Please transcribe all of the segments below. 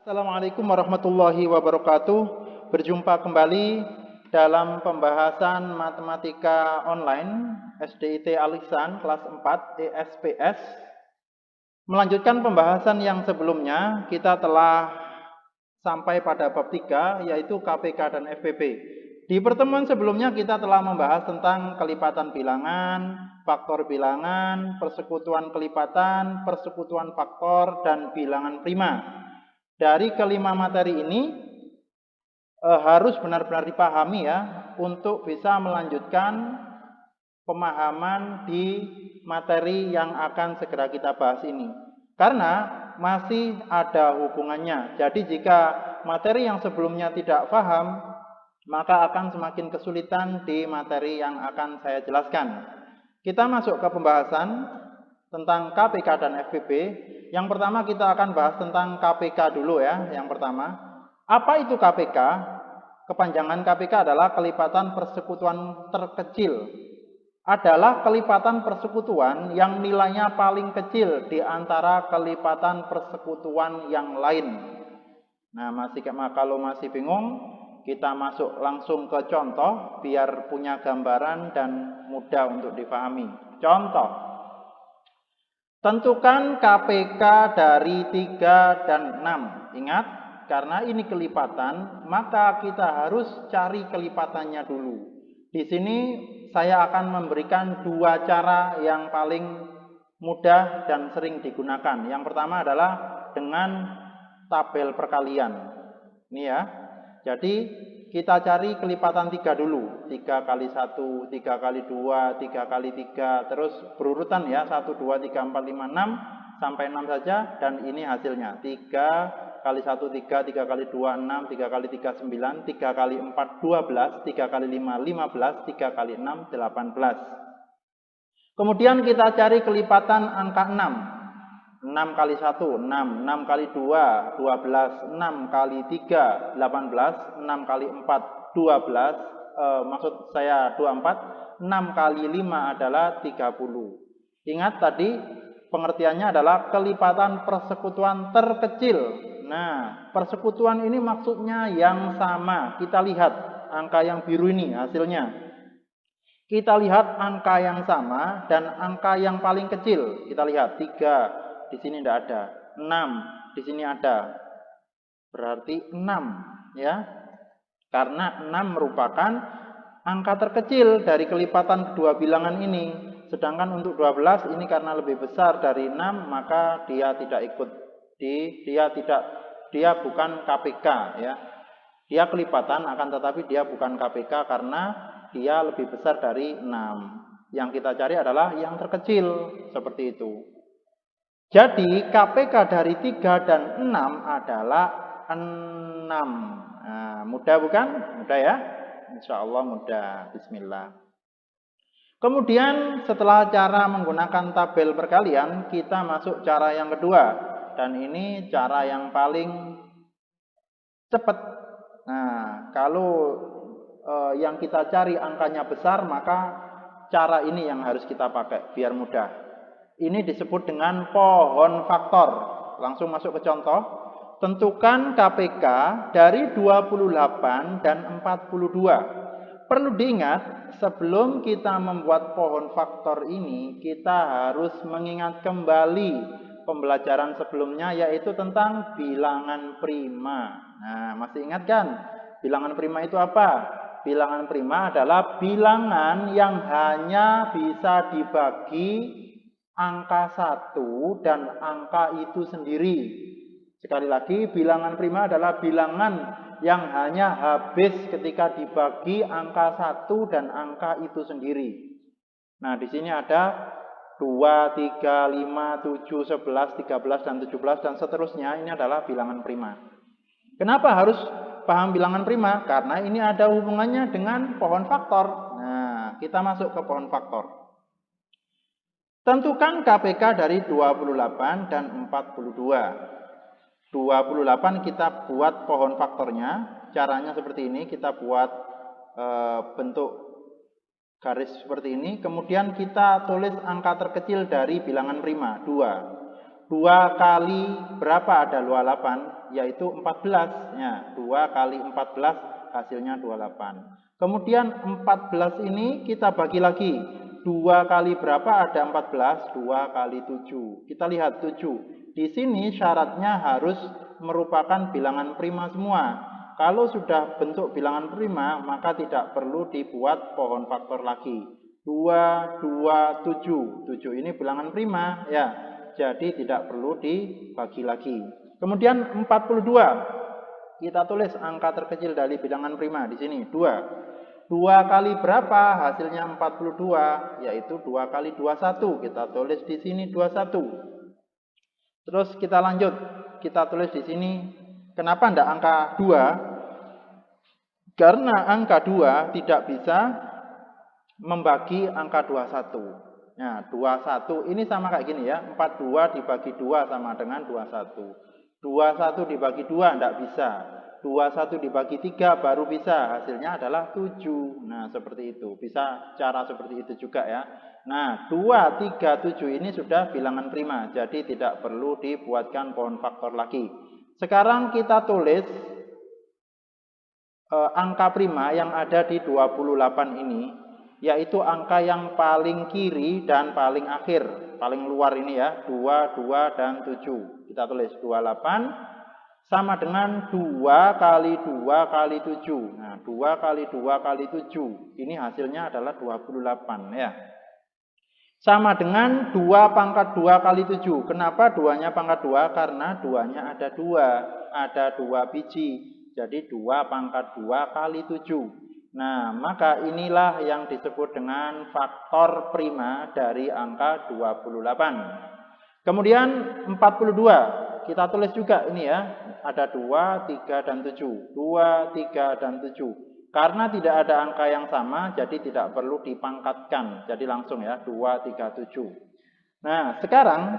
Assalamualaikum warahmatullahi wabarakatuh. Berjumpa kembali dalam pembahasan matematika online SDIT Al-Ihsan kelas 4 ESPS. Melanjutkan pembahasan yang sebelumnya, kita telah sampai pada bab 3 yaitu KPK dan FPP. Di pertemuan sebelumnya kita telah membahas tentang kelipatan bilangan, faktor bilangan, persekutuan kelipatan, persekutuan faktor, dan bilangan prima. Dari kelima materi ini harus benar-benar dipahami ya untuk bisa melanjutkan pemahaman di materi yang akan segera kita bahas ini. Karena masih ada hubungannya. Jadi jika materi yang sebelumnya tidak paham, maka akan semakin kesulitan di materi yang akan saya jelaskan. Kita masuk ke pembahasan tentang KPK dan FPP. Yang pertama kita akan bahas tentang KPK dulu ya. Yang pertama, apa itu KPK? Kepanjangan KPK adalah kelipatan persekutuan terkecil. Adalah kelipatan persekutuan yang nilainya paling kecil di antara kelipatan persekutuan yang lain. Nah, kalau masih bingung, kita masuk langsung ke contoh biar punya gambaran dan mudah untuk dipahami. Contoh, tentukan KPK dari 3 dan 6. Ingat, karena ini kelipatan, maka kita harus cari kelipatannya dulu. Di sini saya akan memberikan dua cara yang paling mudah dan sering digunakan. Yang pertama adalah dengan tabel perkalian. Ini ya. Jadi kita cari kelipatan 3 dulu. 3 kali 1, 3 kali 2, 3 kali 3. Terus berurutan ya. 1, 2, 3, 4, 5, 6. Sampai 6 saja. Dan ini hasilnya. 3 kali 1, 3. 3 kali 2, 6. 3 kali 3, 9. 3 kali 4, 12. 3 kali 5, 15. 3 kali 6, 18. Kemudian kita cari kelipatan angka 6. 6 kali 1, 6, 6 kali 2, 12, 6 kali 3, 18, 6 kali 4, 12, maksud saya 24, 6 kali 5 adalah 30. Ingat tadi pengertiannya adalah kelipatan persekutuan terkecil. Nah, persekutuan ini maksudnya yang sama. Kita lihat angka yang biru ini hasilnya. Kita lihat angka yang sama dan angka yang paling kecil. Kita lihat 3. Di sini tidak ada. 6 di sini ada. Berarti 6 ya. Karena 6 merupakan angka terkecil dari kelipatan kedua bilangan ini. Sedangkan untuk 12 ini karena lebih besar dari 6, maka dia tidak ikut dia bukan KPK ya. Dia kelipatan akan tetapi dia bukan KPK karena dia lebih besar dari 6. Yang kita cari adalah yang terkecil seperti itu. Jadi KPK dari 3 dan 6 adalah 6. Nah, mudah bukan? Mudah ya? Insya Allah mudah. Bismillah. Kemudian setelah cara menggunakan tabel perkalian, kita masuk cara yang kedua. Dan ini cara yang paling cepat. Nah, kalau yang kita cari angkanya besar, maka cara ini yang harus kita pakai biar mudah. Ini disebut dengan pohon faktor. Langsung masuk ke contoh. Tentukan KPK dari 28 dan 42. Perlu diingat, sebelum kita membuat pohon faktor ini, kita harus mengingat kembali pembelajaran sebelumnya, yaitu tentang bilangan prima. Nah, masih ingat kan? Bilangan prima itu apa? Bilangan prima adalah bilangan yang hanya bisa dibagi angka 1 dan angka itu sendiri. Sekali lagi, bilangan prima adalah bilangan yang hanya habis ketika dibagi angka 1 dan angka itu sendiri. Nah, di sini ada 2, 3, 5, 7, 11, 13, dan 17, dan seterusnya. Ini adalah bilangan prima. Kenapa harus paham bilangan prima? Karena ini ada hubungannya dengan pohon faktor. Nah, kita masuk ke pohon faktor. Tentukan KPK dari 28 dan 42. 28 kita buat pohon faktornya. Caranya seperti ini, kita buat bentuk garis seperti ini. Kemudian kita tulis angka terkecil dari bilangan prima, 2. 2 kali berapa ada 28? Yaitu 14. Ya, 2 kali 14 hasilnya 28. Kemudian 14 ini kita bagi lagi. 2 kali berapa ada 14? 2 kali 7. Kita lihat 7. Di sini syaratnya harus merupakan bilangan prima semua. Kalau sudah bentuk bilangan prima, maka tidak perlu dibuat pohon faktor lagi. 2, 2, 7. 7 ini bilangan prima, ya. Jadi tidak perlu dibagi lagi. Kemudian 42. Kita tulis angka terkecil dari bilangan prima di sini, 2. 2 kali berapa? Hasilnya 42, yaitu 2 kali 21. Kita tulis di sini 21. Terus kita lanjut, kita tulis di sini, kenapa tidak angka 2? Karena angka 2 tidak bisa membagi angka 21. Nah, 21 ini sama kayak gini ya, 42 dibagi 2 sama dengan 21. 21 dibagi 2 tidak bisa. 21 dibagi 3 baru bisa, hasilnya adalah 7. Nah, seperti itu. Bisa cara seperti itu juga ya. Nah, 2, 3, 7 ini sudah bilangan prima, jadi tidak perlu dibuatkan pohon faktor lagi. Sekarang kita tulis angka prima yang ada di 28 ini, yaitu angka yang paling kiri dan paling akhir, paling luar ini ya, 2, 2, dan 7. Kita tulis 28 sama dengan 2 kali 2 kali 7. Nah, 2 kali 2 kali 7, ini hasilnya adalah 28 ya. Sama dengan 2 pangkat 2 kali 7. Kenapa 2-nya pangkat 2? Karena 2-nya ada 2. Ada 2 biji. Jadi 2 pangkat 2 kali 7. Nah, maka inilah yang disebut dengan faktor prima dari angka 28. Kemudian 42. Kita tulis juga ini ya. Ada 2, 3, dan 7. 2, 3, dan 7. Karena tidak ada angka yang sama, jadi tidak perlu dipangkatkan. Jadi langsung ya, 2, 3, 7. Nah, sekarang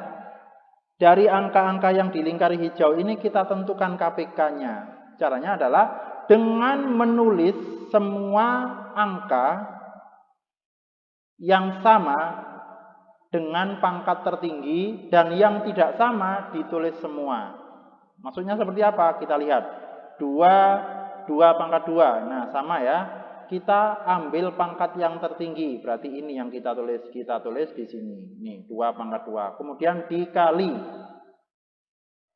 dari angka-angka yang di lingkari hijau ini kita tentukan KPK-nya. Caranya adalah dengan menulis semua angka yang sama dengan pangkat tertinggi dan yang tidak sama ditulis semua. Maksudnya seperti apa? Kita lihat. 2 pangkat 2. Nah, sama ya. Kita ambil pangkat yang tertinggi. Berarti ini yang kita tulis. Kita tulis di sini. Nih, 2 pangkat 2. Kemudian dikali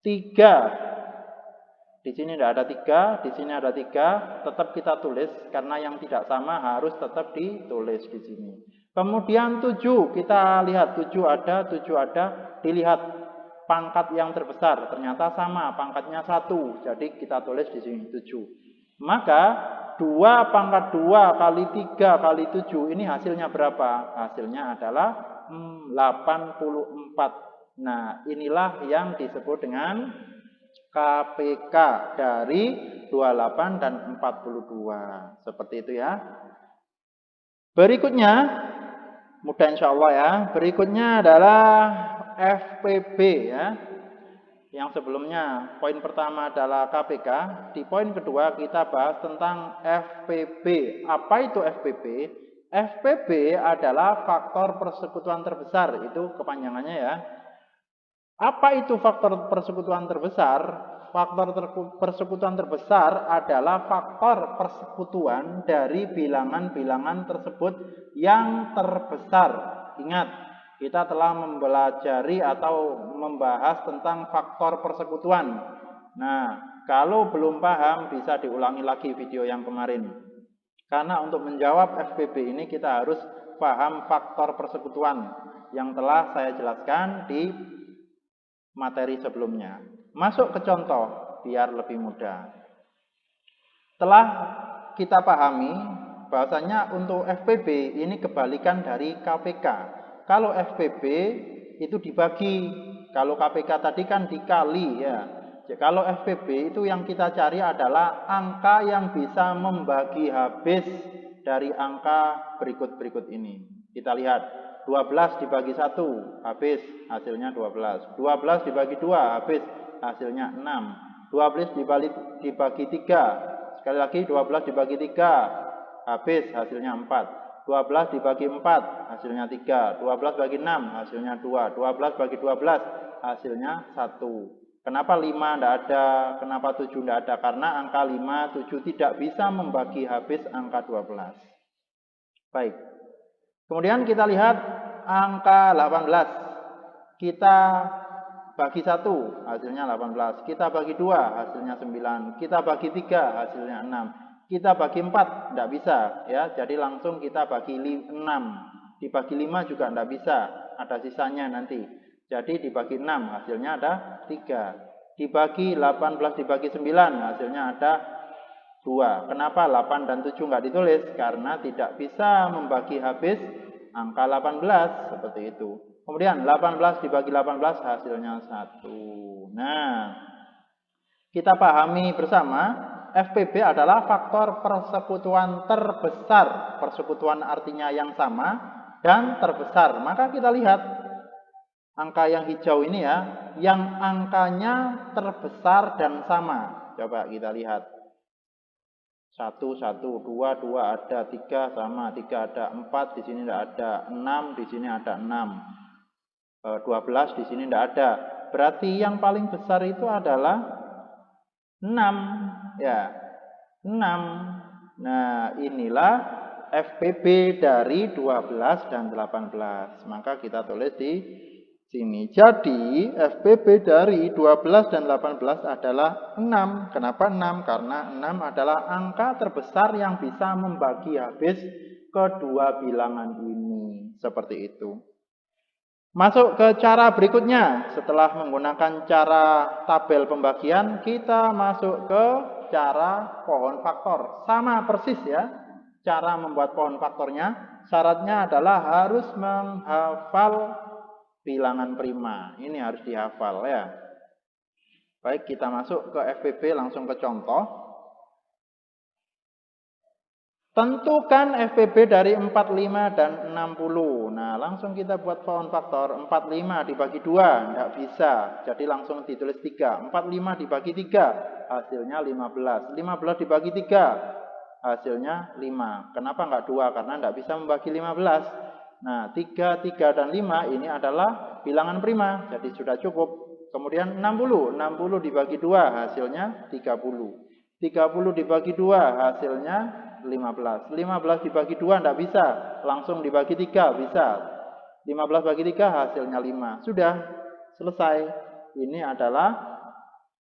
3. Di sini tidak ada 3. Di sini ada 3. Tetap kita tulis. Karena yang tidak sama harus tetap ditulis di sini. Kemudian 7. Kita lihat 7 ada. Dilihat pangkat yang terbesar. Ternyata sama. Pangkatnya 1. Jadi kita tulis di sini 7. Maka 2 pangkat 2 kali 3 kali 7 ini hasilnya berapa? Hasilnya adalah 84. Nah, inilah yang disebut dengan KPK dari 28 dan 42. Seperti itu ya. Berikutnya, mudah insya Allah ya. Berikutnya adalah FPB ya. Yang sebelumnya poin pertama adalah KPK. Di poin kedua kita bahas tentang FPB. Apa itu FPB? FPB adalah faktor persekutuan terbesar. Itu kepanjangannya ya. Apa itu faktor persekutuan terbesar? Faktor persekutuan terbesar adalah faktor persekutuan dari bilangan-bilangan tersebut yang terbesar. Ingat, kita telah mempelajari atau membahas tentang faktor persekutuan. Nah, kalau belum paham bisa diulangi lagi video yang kemarin. Karena untuk menjawab FPB ini kita harus paham faktor persekutuan yang telah saya jelaskan di materi sebelumnya. Masuk ke contoh biar lebih mudah. Telah kita pahami bahwasanya untuk FPB ini kebalikan dari KPK. Kalau FPB itu dibagi, kalau KPK tadi kan dikali ya. Kalau FPB itu yang kita cari adalah angka yang bisa membagi habis dari angka berikut-berikut ini. Kita lihat, 12 dibagi 1 habis, hasilnya 12. 12 dibagi 2 habis, hasilnya 6. 12 dibagi 3, sekali lagi 12 dibagi 3 habis, hasilnya 4. 12 dibagi 4 hasilnya 3. 12 bagi 6 hasilnya 2. 12 bagi 12 hasilnya 1. Kenapa 5 tidak ada? Kenapa 7 tidak ada? Karena angka 5, 7 tidak bisa membagi habis angka 12. Baik. Kemudian kita lihat angka 18. Kita bagi 1 hasilnya 18. Kita bagi 2 hasilnya 9. Kita bagi 3 hasilnya 6. Kita bagi 4 tidak bisa ya. Jadi langsung kita bagi 6. Dibagi 5 juga tidak bisa. Ada sisanya nanti. Jadi dibagi 6 hasilnya ada 3. Dibagi 18 dibagi 9 hasilnya ada 2. Kenapa 8 dan 7 nggak ditulis? Karena tidak bisa membagi habis angka 18 seperti itu. Kemudian 18 dibagi 18 hasilnya 1. Nah, kita pahami bersama FPB adalah faktor persekutuan terbesar. Persekutuan artinya yang sama dan terbesar. Maka kita lihat angka yang hijau ini ya, yang angkanya terbesar dan sama. Coba kita lihat. 1, 1, 2, 2 ada, 3 sama, 3 ada, 4 di sini tidak ada, 6 di sini ada 6, 12 di sini tidak ada. Berarti yang paling besar itu adalah 6 ya, 6. Nah, inilah FPB dari 12 dan 18. Maka kita tulis di sini. Jadi FPB dari 12 dan 18 adalah 6. Kenapa 6? Karena 6 adalah angka terbesar yang bisa membagi habis kedua bilangan ini. Seperti itu. Masuk ke cara berikutnya. Setelah menggunakan cara tabel pembagian, kita masuk ke cara pohon faktor. Sama persis ya. Cara membuat pohon faktornya. Syaratnya adalah harus menghafal bilangan prima. Ini harus dihafal ya. Baik, kita masuk ke FPB langsung ke contoh. Tentukan FPB dari 45 dan 60. Nah, langsung kita buat pohon faktor. 45 dibagi 2, tidak bisa. Jadi langsung ditulis 3. 45 dibagi 3, hasilnya 15. 15 dibagi 3, hasilnya 5. Kenapa enggak 2? Karena tidak bisa membagi 15. Nah, 3, 3, dan 5 ini adalah bilangan prima. Jadi sudah cukup. Kemudian 60. 60 dibagi 2 hasilnya 30. 30 dibagi 2 hasilnya 15. 15 dibagi 2 tidak bisa. Langsung dibagi 3 bisa. 15 bagi 3 hasilnya 5. Sudah selesai. Ini adalah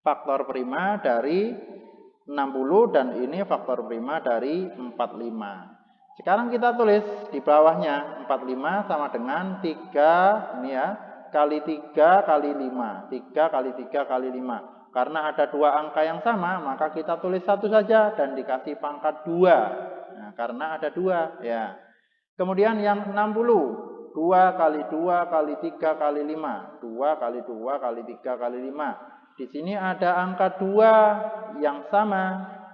faktor prima dari 60 dan ini faktor prima dari 45. Sekarang kita tulis di bawahnya 45 sama dengan 3 ini ya, kali 3 kali 5. 3 kali 3 kali 5. Karena ada dua angka yang sama, maka kita tulis satu saja dan dikasih pangkat 2. Nah, karena ada 2 ya. Kemudian yang 60, 2 kali 2 kali 3 kali 5. 2 kali 2 kali 3 kali 5. Di sini ada angka 2 yang sama.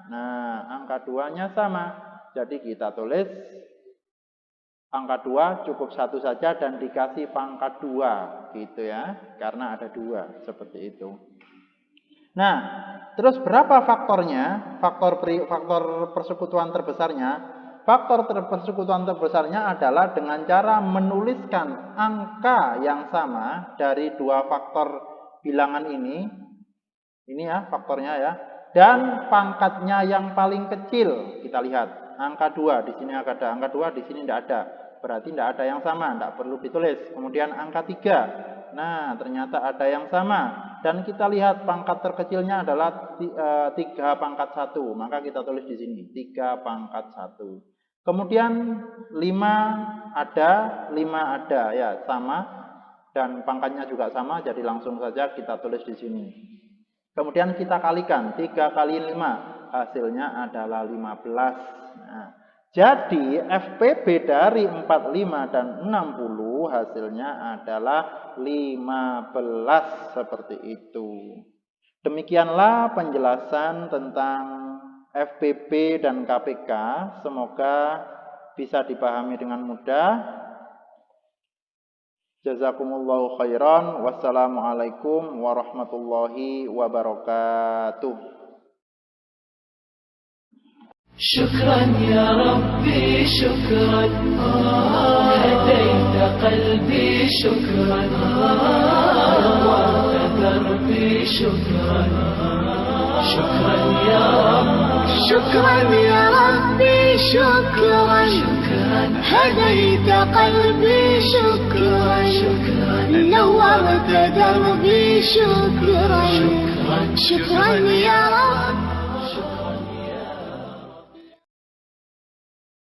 Nah, angka 2-nya sama. Jadi kita tulis angka 2 cukup satu saja dan dikasih pangkat 2 gitu ya. Karena ada 2 seperti itu. Nah, terus berapa faktornya? Faktor persekutuan terbesarnya. Faktor persekutuan terbesarnya adalah dengan cara menuliskan angka yang sama dari dua faktor bilangan ini. Ini ya faktornya ya. Dan pangkatnya yang paling kecil. Kita lihat. Angka 2 di sini ada, angka 2 di sini tidak ada. Berarti tidak ada yang sama, tidak perlu ditulis. Kemudian angka 3. Nah, ternyata ada yang sama. Dan kita lihat pangkat terkecilnya adalah 3 pangkat 1. Maka kita tulis di sini 3 pangkat 1. Kemudian 5 ada ya, sama dan pangkatnya juga sama, jadi langsung saja kita tulis di sini. Kemudian kita kalikan 3 kali 5, hasilnya adalah 15. Nah, jadi FPB dari 45 dan 60 hasilnya adalah 15 seperti itu. Demikianlah penjelasan tentang FPB dan KPK. Semoga bisa dipahami dengan mudah. Jazakumullahu khairan. Wassalamualaikum warahmatullahi wabarakatuh. شكرا يا ربي شكرا، هديت قلبي شكرا، نورت دربي شكرا. شكرا يا رب، شكرا يا ربي شكرا، هديت قلبي شكرا، نورت دربي شكرا. شكرا يا